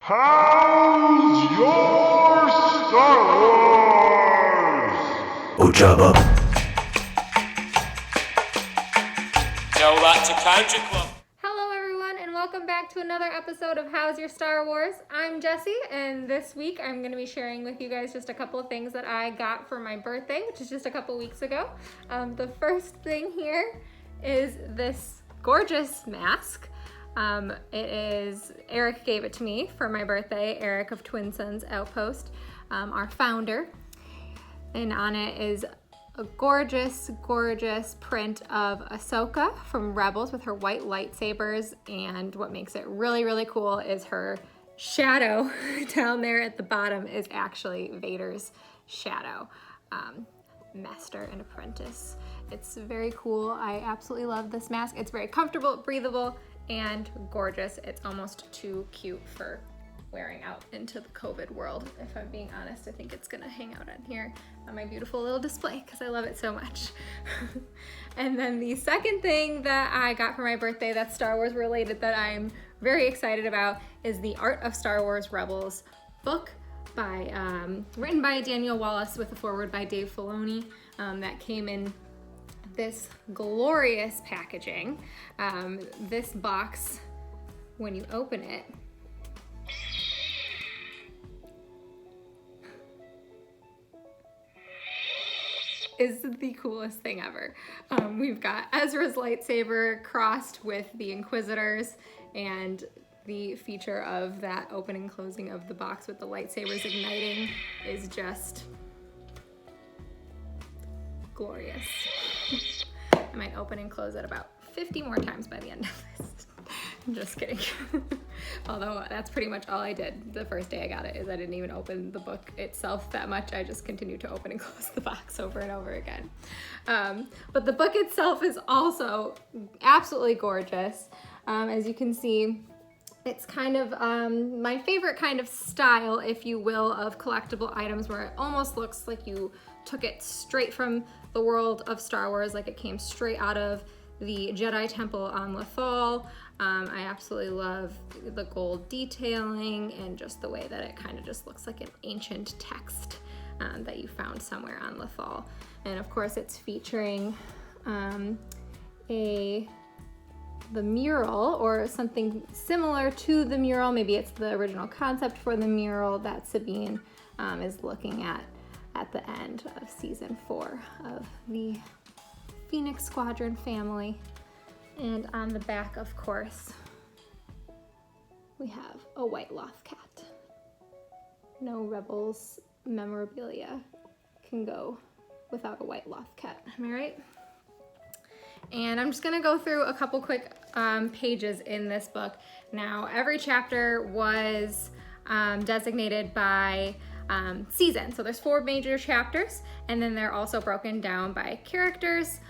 How's your Star Wars? Ojaba. Tell that to Country Club. Hello everyone and welcome back to another episode of How's Your Star Wars? I'm Jessie and this week I'm going to be sharing with you guys just a couple of things that I got for my birthday, which is just a couple weeks ago. The first thing here is this gorgeous mask. Eric gave it to me for my birthday, Eric of Twin Sons Outpost, our founder. And on it is a gorgeous, gorgeous print of Ahsoka from Rebels with her white lightsabers. And what makes it really, really cool is her shadow down there at the bottom is actually Vader's shadow. Master and apprentice. It's very cool. I absolutely love this mask. It's very comfortable, breathable, and gorgeous. It's almost too cute for wearing out into the COVID world. If I'm being honest, I think it's gonna hang out on here on my beautiful little display because I love it so much. And then the second thing that I got for my birthday that's Star Wars related that I'm very excited about is the Art of Star Wars Rebels book written by Daniel Wallace with a foreword by Dave Filoni that came in this glorious packaging. This box, when you open it, is the coolest thing ever. We've got Ezra's lightsaber crossed with the Inquisitors, and the feature of that opening and closing of the box with the lightsabers igniting is just glorious. I might open and close it about 50 more times by the end of this. I'm just kidding. Although that's pretty much all I did the first day I got it, is I didn't even open the book itself that much. I just continued to open and close the box over and over again. But the book itself is also absolutely gorgeous. As you can see, it's kind of my favorite kind of style, if you will, of collectible items where it almost looks like you took it straight from the world of Star Wars, like it came straight out of the Jedi Temple on Lothal. I absolutely love the gold detailing and just the way that it kind of just looks like an ancient text that you found somewhere on Lothal. And of course it's featuring the mural or something similar to the mural. Maybe it's the original concept for the mural that Sabine is looking at the end of season 4 of the Phoenix Squadron family. And on the back, of course, we have a white loth cat. No Rebels memorabilia can go without a white loth cat, am I right? And I'm just gonna go through a couple quick pages in this book. Now, every chapter was designated by season. So there's 4 major chapters, and then they're also broken down by characters,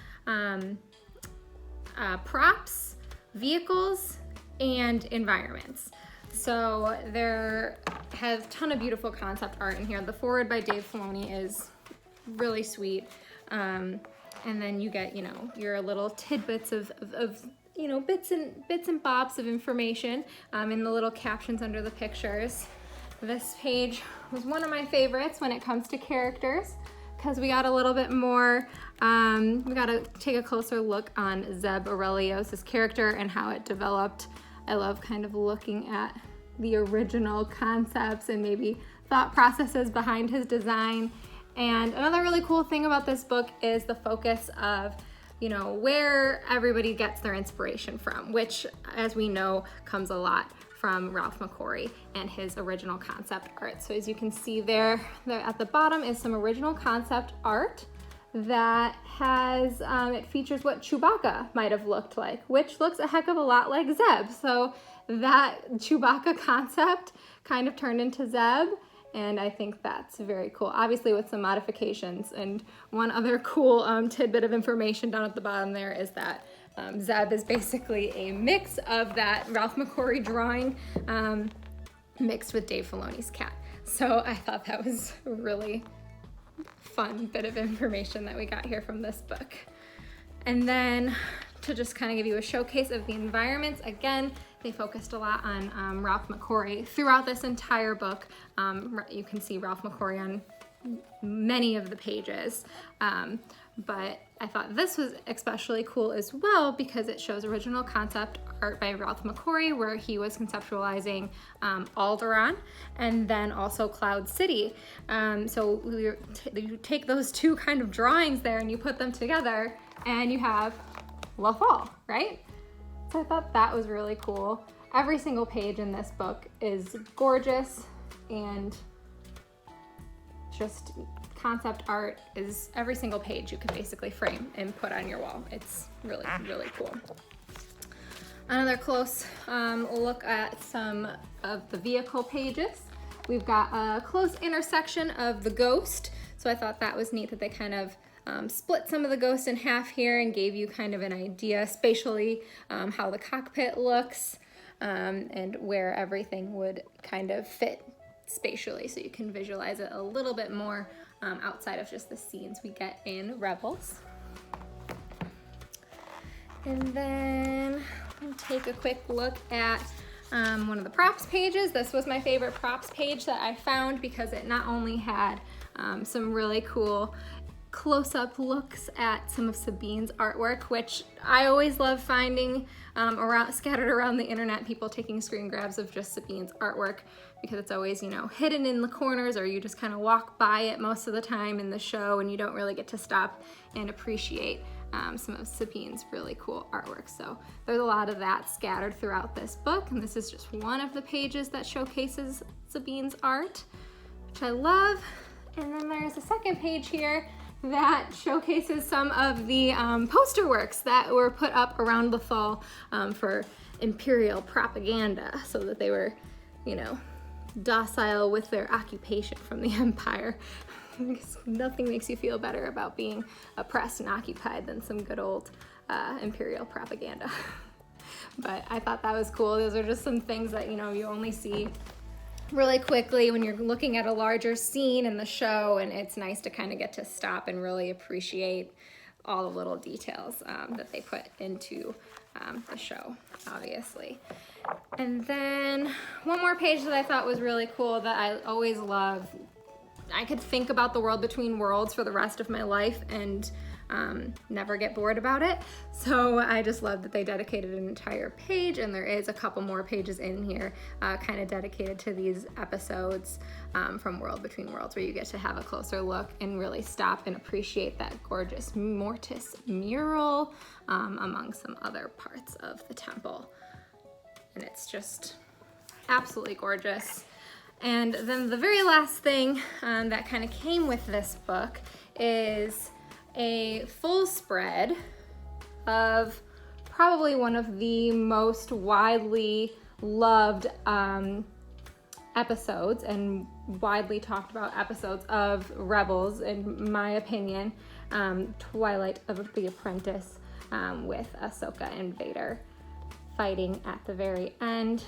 props, vehicles, and environments. So there has a ton of beautiful concept art in here. The foreword by Dave Filoni is really sweet. And then you get, your little tidbits of bits and bobs of information in the little captions under the pictures. This page was one of my favorites when it comes to characters, because we got a little bit more, we got to take a closer look on Zeb Aurelios' character and how it developed. I love kind of looking at the original concepts and maybe thought processes behind his design. And another really cool thing about this book is the focus of, where everybody gets their inspiration from, which, as we know, comes a lot from Ralph McQuarrie and his original concept art. So as you can see there at the bottom is some original concept art that has, it features what Chewbacca might have looked like, which looks a heck of a lot like Zeb. So that Chewbacca concept kind of turned into Zeb. And I think that's very cool, obviously with some modifications. And one other cool tidbit of information down at the bottom there is that Zeb is basically a mix of that Ralph McQuarrie drawing mixed with Dave Filoni's cat. So I thought that was a really fun bit of information that we got here from this book. And then to just kind of give you a showcase of the environments, again, they focused a lot on Ralph McQuarrie. Throughout this entire book, you can see Ralph McQuarrie on many of the pages. But I thought this was especially cool as well because it shows original concept art by Ralph McQuarrie, where he was conceptualizing Alderaan and then also Cloud City. So you take those two kind of drawings there and you put them together and you have Lothal, right? So I thought that was really cool. Every single page in this book is gorgeous, and just concept art is every single page you can basically frame and put on your wall. It's really, really cool. Another close look at some of the vehicle pages. We've got a close intersection of the Ghost. So I thought that was neat that they kind of split some of the Ghost in half here and gave you kind of an idea spatially how the cockpit looks and where everything would kind of fit spatially, so you can visualize it a little bit more outside of just the scenes we get in Rebels. And then we'll take a quick look at one of the props pages. This was my favorite props page that I found because it not only had some really cool close-up looks at some of Sabine's artwork, which I always love finding scattered around the internet, people taking screen grabs of just Sabine's artwork, because it's always, you know, hidden in the corners, or you just kind of walk by it most of the time in the show and you don't really get to stop and appreciate some of Sabine's really cool artwork. So there's a lot of that scattered throughout this book, and this is just one of the pages that showcases Sabine's art, which I love. And then there's a second page here that showcases some of the poster works that were put up around Lothal for Imperial propaganda, so that they were, you know, docile with their occupation from the Empire. Nothing makes you feel better about being oppressed and occupied than some good old Imperial propaganda. But I thought that was cool. Those are just some things that, you know, you only see really quickly when you're looking at a larger scene in the show, and it's nice to kind of get to stop and really appreciate all the little details that they put into the show, obviously. And then one more page that I thought was really cool that I always love. I could think about the World Between Worlds for the rest of my life and never get bored about it. So I just love that they dedicated an entire page, and there is a couple more pages in here kind of dedicated to these episodes from World Between Worlds, where you get to have a closer look and really stop and appreciate that gorgeous Mortis mural among some other parts of the temple. And it's just absolutely gorgeous. And then the very last thing that kind of came with this book is a full spread of probably one of the most widely loved episodes and widely talked about episodes of Rebels, in my opinion, Twilight of the Apprentice, with Ahsoka and Vader fighting at the very end.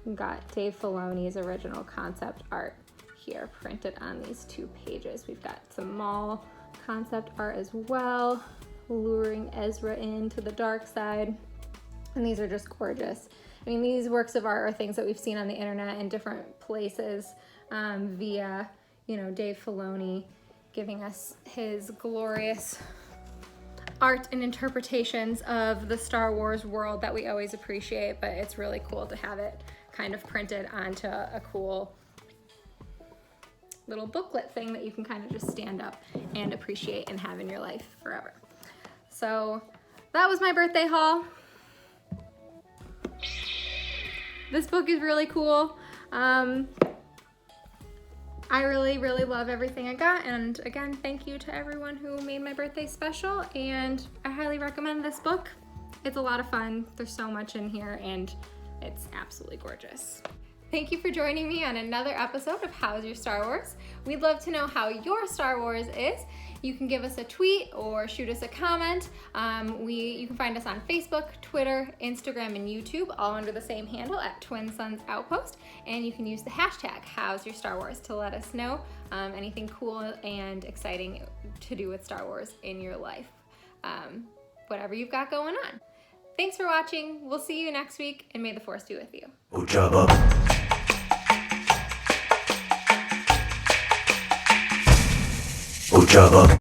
We've got Dave Filoni's original concept art here printed on these two pages. We've got some Maul concept art as well, luring Ezra into the dark side. And these are just gorgeous. I mean, these works of art are things that we've seen on the internet in different places via, you know, Dave Filoni giving us his glorious art and interpretations of the Star Wars world that we always appreciate, but it's really cool to have it kind of printed onto a cool little booklet thing that you can kind of just stand up and appreciate and have in your life forever. So that was my birthday haul. This book is really cool. I really, really love everything I got, and again, thank you to everyone who made my birthday special, and I highly recommend this book. It's a lot of fun. There's so much in here, and it's absolutely gorgeous. Thank you for joining me on another episode of How's Your Star Wars? We'd love to know how your Star Wars is. You can give us a tweet or shoot us a comment. You can find us on Facebook, Twitter, Instagram, and YouTube, all under the same handle at Twin Sons Outpost. And you can use the hashtag How's Your Star Wars to let us know anything cool and exciting to do with Star Wars in your life. Whatever you've got going on. Thanks for watching. We'll see you next week, and may the force be with you. Ojaba. Ojaba.